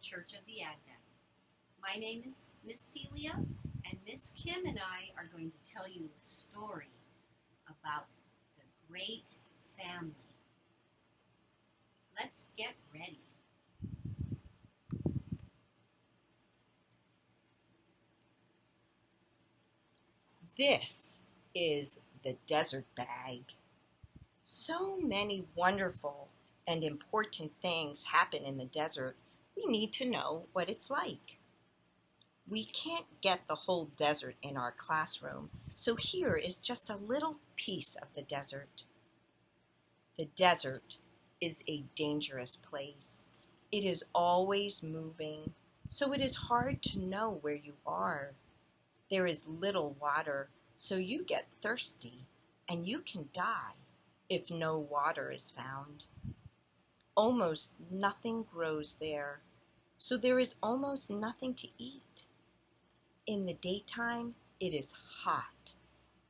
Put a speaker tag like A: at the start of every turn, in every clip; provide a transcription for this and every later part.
A: Church of the Advent. My name is Miss Celia, and Miss Kim and I are going to tell you a story about the great family. Let's get ready.
B: This is the desert bag. So many wonderful and important things happen in the desert. We need to know what it's like. We can't get the whole desert in our classroom, so here is just a little piece of the desert. The desert is a dangerous place. It is always moving, so it is hard to know where you are. There is little water, so you get thirsty, and you can die if no water is found. Almost nothing grows there, so there is almost nothing to eat. In the daytime, it is hot,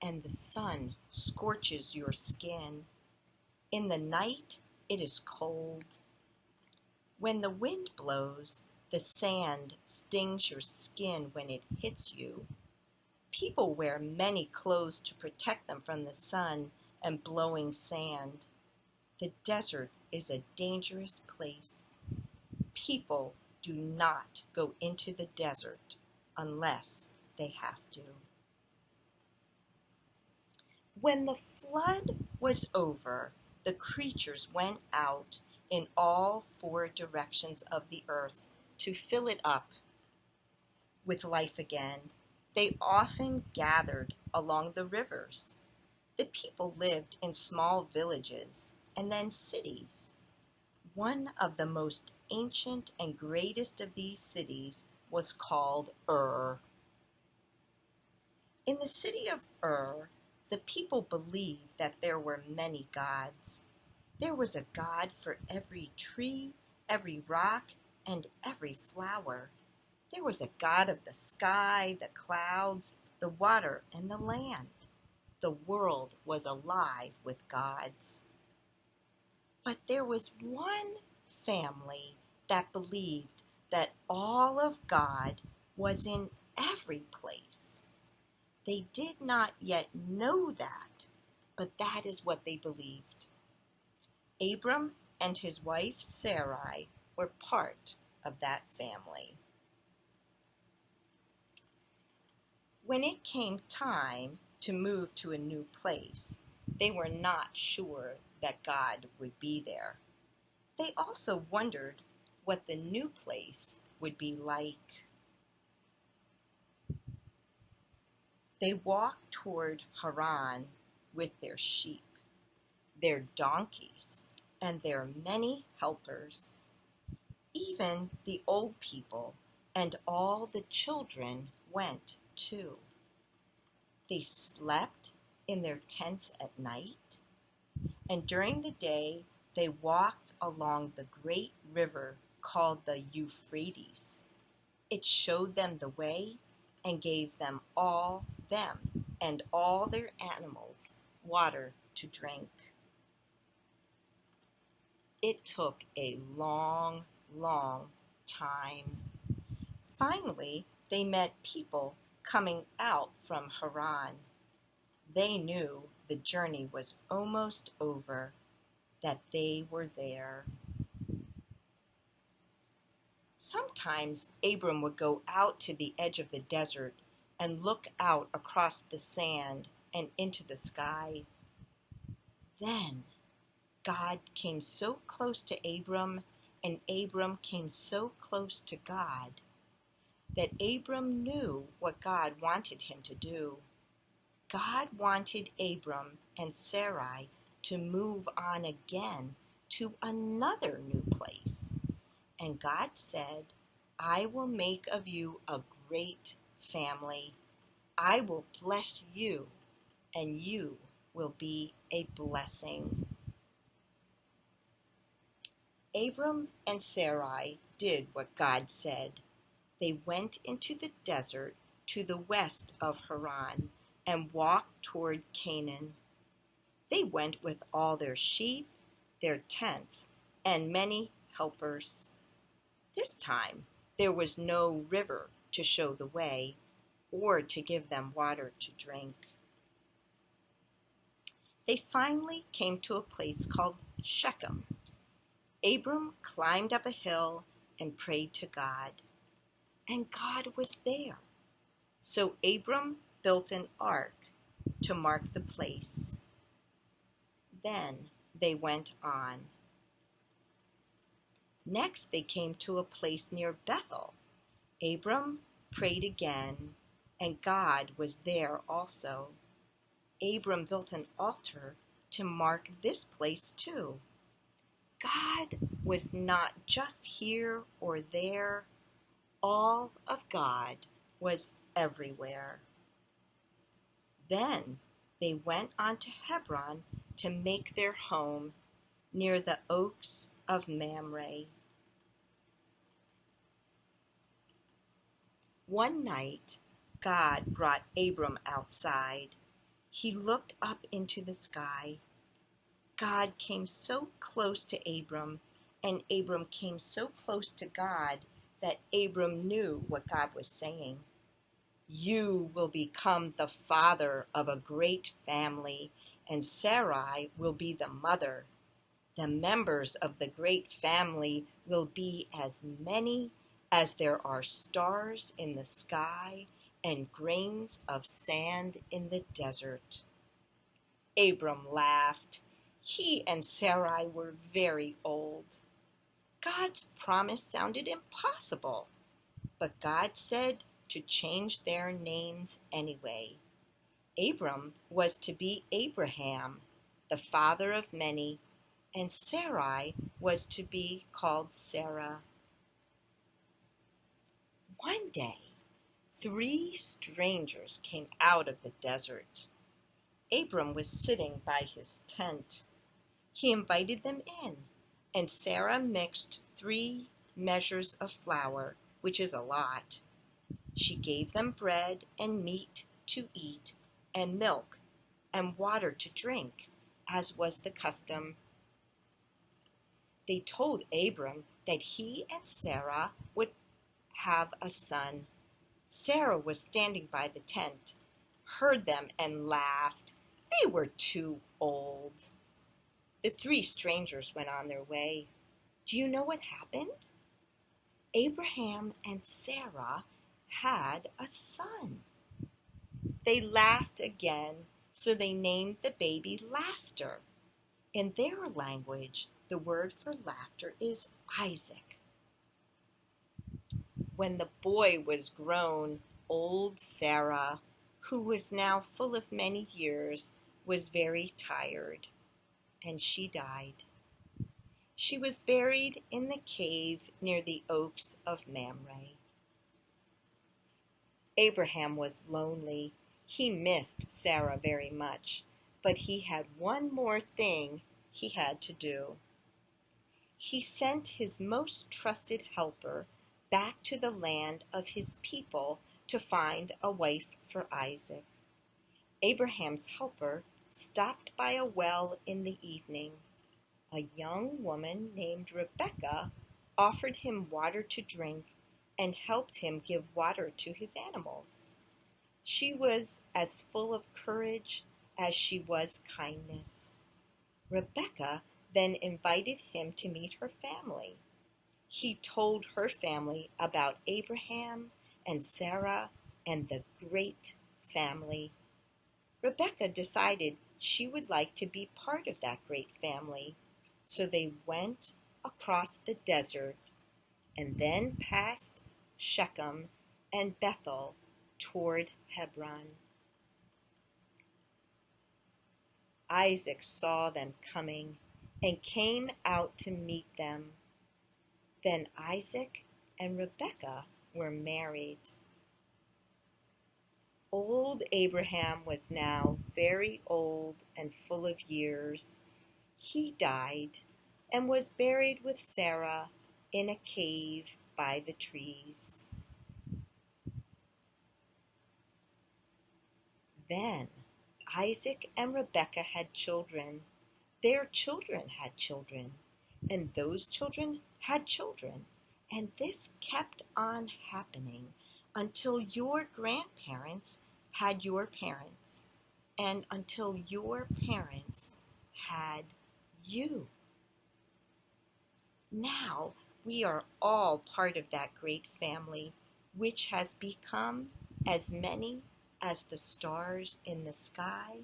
B: and the sun scorches your skin. In the night, it is cold. When the wind blows, the sand stings your skin when it hits you. People wear many clothes to protect them from the sun and blowing sand. The desert is a dangerous place. People do not go into the desert unless they have to. When the flood was over, the creatures went out in all four directions of the earth to fill it up with life again. They often gathered along the rivers. The people lived in small villages and then cities. One of the most ancient and greatest of these cities was called Ur. In the city of Ur, the people believed that there were many gods. There was a god for every tree, every rock, and every flower. There was a god of the sky, the clouds, the water, and the land. The world was alive with gods. But there was one family that believed that all of God was in every place. They did not yet know that, but that is what they believed. Abram and his wife Sarai were part of that family. When it came time to move to a new place, they were not sure that God would be there. They also wondered what the new place would be like. They walked toward Haran with their sheep, their donkeys, and their many helpers. Even the old people and all the children went too. They slept in their tents at night, and during the day they walked along the great river called the Euphrates. It showed them the way and gave them and all their animals water to drink. It took a long, long time. Finally, they met people coming out from Haran. They knew the journey was almost over, that they were there. Sometimes Abram would go out to the edge of the desert and look out across the sand and into the sky. Then God came so close to Abram, and Abram came so close to God, that Abram knew what God wanted him to do. God wanted Abram and Sarai to move on again to another new place. And God said, I will make of you a great family. I will bless you, and you will be a blessing. Abram and Sarai did what God said. They went into the desert to the west of Haran and walked toward Canaan. They went with all their sheep, their tents, and many helpers. This time there was no river to show the way or to give them water to drink. They finally came to a place called Shechem. Abram climbed up a hill and prayed to God, and God was there. So Abram built an ark to mark the place. Then they went on. Next they came to a place near Bethel. Abram prayed again, and God was there also. Abram built an altar to mark this place too. God was not just here or there. All of God was everywhere. Then they went on to Hebron to make their home near the oaks of Mamre. One night, God brought Abram outside. He looked up into the sky. God came so close to Abram, and Abram came so close to God that Abram knew what God was saying. You will become the father of a great family, and Sarai will be the mother. The members of the great family will be as many as there are stars in the sky and grains of sand in the desert. Abram laughed. He and Sarai were very old. God's promise sounded impossible, but God said to change their names anyway. Abram was to be Abraham, the father of many, and Sarai was to be called Sarah. One day, 3 strangers came out of the desert. Abram was sitting by his tent. He invited them in, and Sarah mixed 3 measures of flour, which is a lot. She gave them bread and meat to eat, and milk and water to drink, as was the custom. They told Abram that he and Sarah would have a son. Sarah was standing by the tent, heard them, and laughed. They were too old. The 3 strangers went on their way. Do you know what happened? Abraham and Sarah had a son. They laughed again, so they named the baby Laughter. In their language, the word for laughter is Isaac. When the boy was grown, old Sarah, who was now full of many years, was very tired, and she died. She was buried in the cave near the oaks of Mamre. Abraham was lonely. He missed Sarah very much, but he had one more thing he had to do. He sent his most trusted helper back to the land of his people to find a wife for Isaac. Abraham's helper stopped by a well in the evening. A young woman named Rebekah offered him water to drink and helped him give water to his animals. She was as full of courage as she was kindness. Rebekah then invited him to meet her family. He told her family about Abraham and Sarah and the great family. Rebekah decided she would like to be part of that great family, so they went across the desert and then past Shechem and Bethel toward Hebron. Isaac saw them coming and came out to meet them. Then Isaac and Rebekah were married. Old Abraham was now very old and full of years. He died and was buried with Sarah in a cave by the trees. Then Isaac and Rebekah had children. Their children had children, and those children had children, And this kept on happening until your grandparents had your parents, and until your parents had you. Now we are all part of that great family, which has become as many as the stars in the sky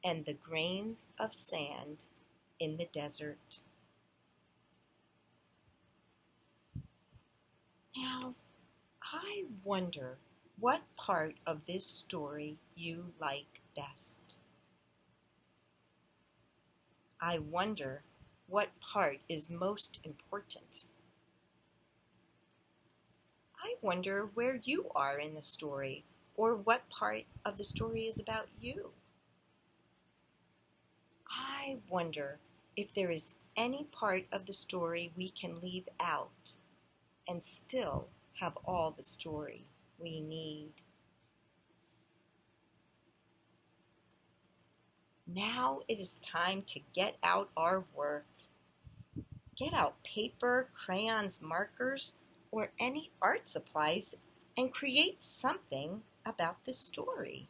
B: and the grains of sand in the desert. Now, I wonder what part of this story you like best. I wonder what part is most important. I wonder where you are in the story, or what part of the story is about you. I wonder if there is any part of the story we can leave out and still have all the story we need. Now it is time to get out our work. Get out paper, crayons, markers, or any art supplies and create something about this story.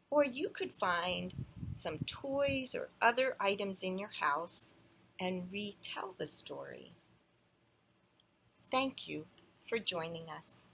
B: Or you could find some toys or other items in your house and retell the story. Thank you for joining us.